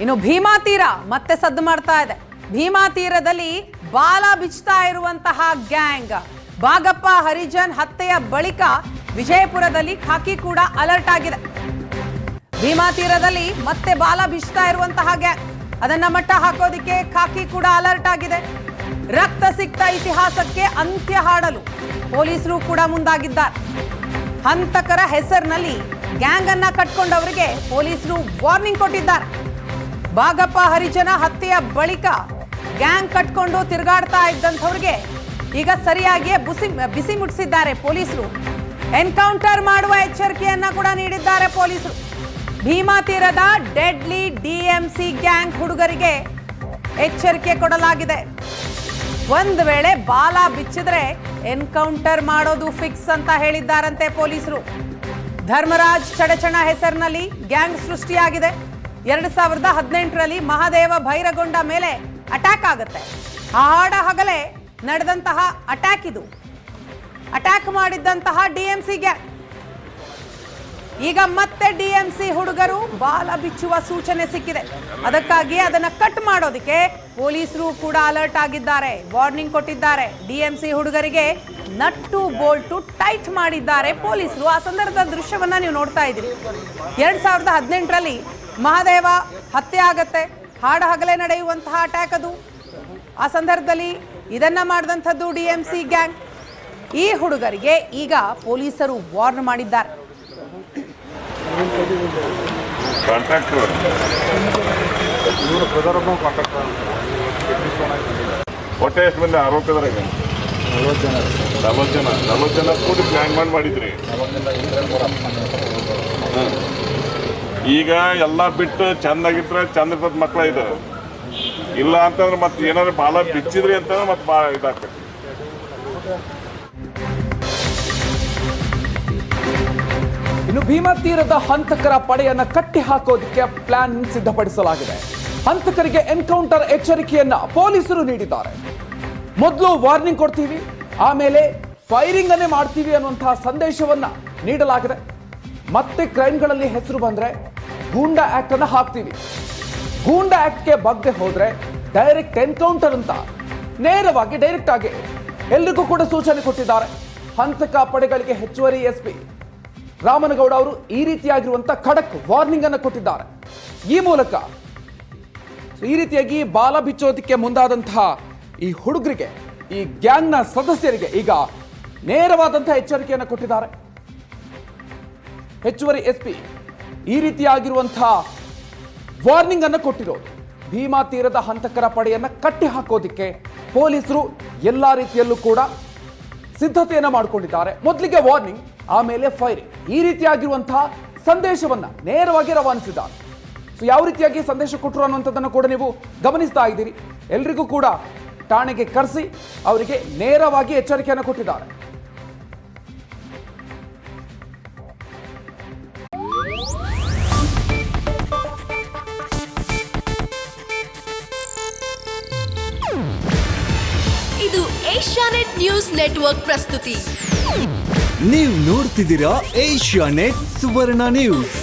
ಇನ್ನು ಭೀಮಾ ತೀರ ಮತ್ತೆ ಸದ್ದು ಮಾಡ್ತಾ ಇದೆ. ಭೀಮಾ ತೀರದಲ್ಲಿ ಬಾಲ ಬಿಚ್ತಾ ಇರುವಂತಹ ಗ್ಯಾಂಗ್. ಬಾಗಪ್ಪ ಹರಿಜನ್ ಹತ್ಯೆಯ ಬಳಿಕ ವಿಜಯಪುರದಲ್ಲಿ ಖಾಕಿ ಕೂಡ ಅಲರ್ಟ್ ಆಗಿದೆ. ಭೀಮಾ ತೀರದಲ್ಲಿ ಮತ್ತೆ ಬಾಲ ಬಿಚ್ತಾ ಇರುವಂತಹ ಗ್ಯಾಂಗ್, ಅದನ್ನ ಮಟ್ಟ ಹಾಕೋದಿಕ್ಕೆ ಖಾಕಿ ಕೂಡ ಅಲರ್ಟ್ ಆಗಿದೆ. ರಕ್ತ ಸಿಕ್ತ ಇತಿಹಾಸಕ್ಕೆ ಅಂತ್ಯ ಹಾಡಲು ಪೊಲೀಸರು ಕೂಡ ಮುಂದಾಗಿದ್ದಾರೆ. ಹಂತಕರ ಹೆಸರಿನಲ್ಲಿ ಗ್ಯಾಂಗ್ ಅನ್ನ ಕಟ್ಕೊಂಡವರಿಗೆ ಪೊಲೀಸರು ವಾರ್ನಿಂಗ್ ಕೊಟ್ಟಿದ್ದಾರೆ. ಬಾಗಪ್ಪ ಹರಿಜನ ಹತ್ಯೆಯ ಬಳಿಕ ಗ್ಯಾಂಗ್ ಕಟ್ಕೊಂಡು ತಿರುಗಾಡ್ತಾ ಇದ್ದಂಥವ್ರಿಗೆ ಈಗ ಸರಿಯಾಗಿಯೇ ಬಿಸಿ ಮುಟ್ಟಿಸಿದ್ದಾರೆ ಪೊಲೀಸರು. ಎನ್ಕೌಂಟರ್ ಮಾಡುವ ಎಚ್ಚರಿಕೆಯನ್ನ ಕೂಡ ನೀಡಿದ್ದಾರೆ ಪೊಲೀಸರು. ಭೀಮಾ ತೀರದ ಡೆಡ್ಲಿ ಡಿಎಂಸಿ ಗ್ಯಾಂಗ್ ಹುಡುಗರಿಗೆ ಎಚ್ಚರಿಕೆ ಕೊಡಲಾಗಿದೆ. ಒಂದು ವೇಳೆ ಬಾಲ ಬಿಚ್ಚಿದ್ರೆ ಎನ್ಕೌಂಟರ್ ಮಾಡೋದು ಫಿಕ್ಸ್ ಅಂತ ಹೇಳಿದ್ದಾರಂತೆ ಪೊಲೀಸರು. ಧರ್ಮರಾಜ್ ಚಡಚಣ ಹೆಸರಿನಲ್ಲಿ ಗ್ಯಾಂಗ್ ಸೃಷ್ಟಿಯಾಗಿದೆ. 2018ರಲ್ಲಿ ಮಹಾದೇವ ಭೈರಗೊಂಡ ಮೇಲೆ ಅಟ್ಯಾಕ್ ಆಗುತ್ತೆ. ಹಾಡ ಹಗಲೇ ನಡೆದಂತಹ ಅಟ್ಯಾಕ್ ಇದು. ಅಟ್ಯಾಕ್ ಮಾಡಿದ್ದಂತಹ ಡಿಎಂಸಿ ಗ್ಯಾಂಗ್. ಈಗ ಮತ್ತೆ ಡಿಎಂಸಿ ಹುಡುಗರು ಬಾಲ ಬಿಚ್ಚುವ ಸೂಚನೆ ಸಿಕ್ಕಿದೆ. ಅದಕ್ಕಾಗಿ ಅದನ್ನ ಕಟ್ ಮಾಡೋದಕ್ಕೆ ಪೊಲೀಸರು ಕೂಡ ಅಲರ್ಟ್ ಆಗಿದ್ದಾರೆ, ವಾರ್ನಿಂಗ್ ಕೊಟ್ಟಿದ್ದಾರೆ. ಡಿಎಂಸಿ ಹುಡುಗರಿಗೆ ನಟ್ಟು ಬೋಲ್ಟು ಟೈಟ್ ಮಾಡಿದ್ದಾರೆ ಪೊಲೀಸರು. ಆ ಸಂದರ್ಭದ ದೃಶ್ಯವನ್ನ ನೀವು ನೋಡ್ತಾ ಇದ್ದೀರಿ. 2018ರಲ್ಲಿ ಮಹಾದೇವ ಹತ್ಯೆ ಆಗತ್ತೆ. ಹಾಡ ಹಗಲೇ ನಡೆಯುವಂತಹ ಅಟ್ಯಾಕ್ ಅದು. ಆ ಸಂದರ್ಭದಲ್ಲಿ ಇದನ್ನ ಮಾಡಿದಂಥದ್ದು ಡಿಎಂಸಿ ಗ್ಯಾಂಗ್. ಈ ಹುಡುಗರಿಗೆ ಈಗ ಪೊಲೀಸರು ವಾರ್ನ್ ಮಾಡಿದ್ದಾರೆ. ಒಟ್ಟೆ ಎಷ್ಟು ಮಂದಿ ಆರೋಪಿದಾರೆ? 40 ಜನ ಕೂಡಿ ಪ್ಲಾನ್ ಮಾಡಿದ್ರಿ. ಈಗ ಎಲ್ಲ ಬಿಟ್ಟು ಚಂದಾಗಿಟ್ರೆ ಚಂದ ಇರ್ತದ ಮಕ್ಳ. ಇದು ಇಲ್ಲ ಅಂತಂದ್ರೆ ಮತ್ತೆ ಏನಾದ್ರು ಬಾಲ ಬಿಚ್ಚಿದ್ರಿ ಅಂತಂದ್ರೆ ಮತ್ತೆ ಭಾಳ ಇದಾಗ್ತದೆ. ಇನ್ನು ಭೀಮಾ ತೀರದ ಹಂತಕರ ಪಡೆಯನ್ನ ಕಟ್ಟಿ ಹಾಕೋದಕ್ಕೆ ಪ್ಲಾನ್ ಸಿದ್ಧಪಡಿಸಲಾಗಿದೆ. ಹಂತಕರಿಗೆ ಎನ್ಕೌಂಟರ್ ಎಚ್ಚರಿಕೆಯನ್ನ ಪೊಲೀಸರು ನೀಡಿದ್ದಾರೆ. ಮೊದಲು ವಾರ್ನಿಂಗ್ ಕೊಡ್ತೀವಿ, ಆಮೇಲೆ ಫೈರಿಂಗ್ ಅನ್ನೇ ಮಾಡ್ತೀವಿ ಅನ್ನುವಂತಹ ಸಂದೇಶವನ್ನ ನೀಡಲಾಗಿದೆ. ಮತ್ತೆ ಕ್ರೈಮ್ಗಳಲ್ಲಿ ಹೆಸರು ಬಂದ್ರೆ ಗೂಂಡಾ ಆಕ್ಟ್ ಅನ್ನ ಹಾಕ್ತೀವಿ. ಗೂಂಡಾ ಆಕ್ಟ್ಗೆ ಬಗ್ಗೆ ಹೋದ್ರೆ ಡೈರೆಕ್ಟ್ ಎನ್ಕೌಂಟರ್ ಅಂತ ನೇರವಾಗಿ ಡೈರೆಕ್ಟ್ ಆಗಿ ಎಲ್ರಿಗೂ ಕೂಡ ಸೂಚನೆ ಕೊಟ್ಟಿದ್ದಾರೆ. ಹಂತಕ ಪಡೆಗಳಿಗೆ ಹೆಚ್ಚುವರಿ ಎಸ್ಪಿ ರಾಮನಗೌಡ ಅವರು ಈ ರೀತಿಯಾಗಿರುವಂತಹ ಖಡಕ್ ವಾರ್ನಿಂಗ್ ಅನ್ನು ಕೊಟ್ಟಿದ್ದಾರೆ. ಈ ಮೂಲಕ ಈ ರೀತಿಯಾಗಿ ಬಾಲ ಬಿಚ್ಚೋದಕ್ಕೆ ಮುಂದಾದಂತಹ ಈ ಹುಡುಗರಿಗೆ, ಈ ಗ್ಯಾಂಗ್ನ ಸದಸ್ಯರಿಗೆ ಈಗ ನೇರವಾದಂತಹ ಎಚ್ಚರಿಕೆಯನ್ನು ಕೊಟ್ಟಿದ್ದಾರೆ. ಹೆಚ್ಚುವರಿ ಎಸ್ಪಿ ಈ ರೀತಿಯಾಗಿರುವಂತಹ ವಾರ್ನಿಂಗ್ ಅನ್ನು ಕೊಟ್ಟಿರೋದು. ಭೀಮಾ ತೀರದ ಹಂತಕರ ಪಡೆಯನ್ನ ಕಟ್ಟಿ ಹಾಕೋದಿಕ್ಕೆ ಪೊಲೀಸರು ಎಲ್ಲಾ ರೀತಿಯಲ್ಲೂ ಕೂಡ ಸಿದ್ಧತೆಯನ್ನ ಮಾಡಿಕೊಂಡಿದ್ದಾರೆ. ಮೊದಲಿಗೆ ವಾರ್ನಿಂಗ್, ಆಮೇಲೆ ಫೈರಿಂಗ್. ಈ ರೀತಿಯಾಗಿರುವಂತಹ ಸಂದೇಶವನ್ನ ನೇರವಾಗಿ ರವಾನಿಸಿದ್ದಾರೆ. ಸೊ ಯಾವ ರೀತಿಯಾಗಿ ಸಂದೇಶ ಕೊಟ್ಟರು ಅನ್ನುವಂಥದ್ದನ್ನು ಕೂಡ ನೀವು ಗಮನಿಸ್ತಾ ಇದ್ದೀರಿ. ಎಲ್ರಿಗೂ ಕೂಡ ಠಾಣೆಗೆ ಕರೆಸಿ ಅವರಿಗೆ ನೇರವಾಗಿ ಎಚ್ಚರಿಕೆಯನ್ನು ಕೊಟ್ಟಿದ್ದಾರೆ. ಇದು ಏಷ್ಯಾನೆಟ್ ನ್ಯೂಸ್ ನೆಟ್ವರ್ಕ್ ಪ್ರಸ್ತುತಿ. ನೀವು ನೋಡ್ತಿದ್ದೀರಾ ಏಷ್ಯಾನೆಟ್ ಸುವರ್ಣ ನ್ಯೂಸ್.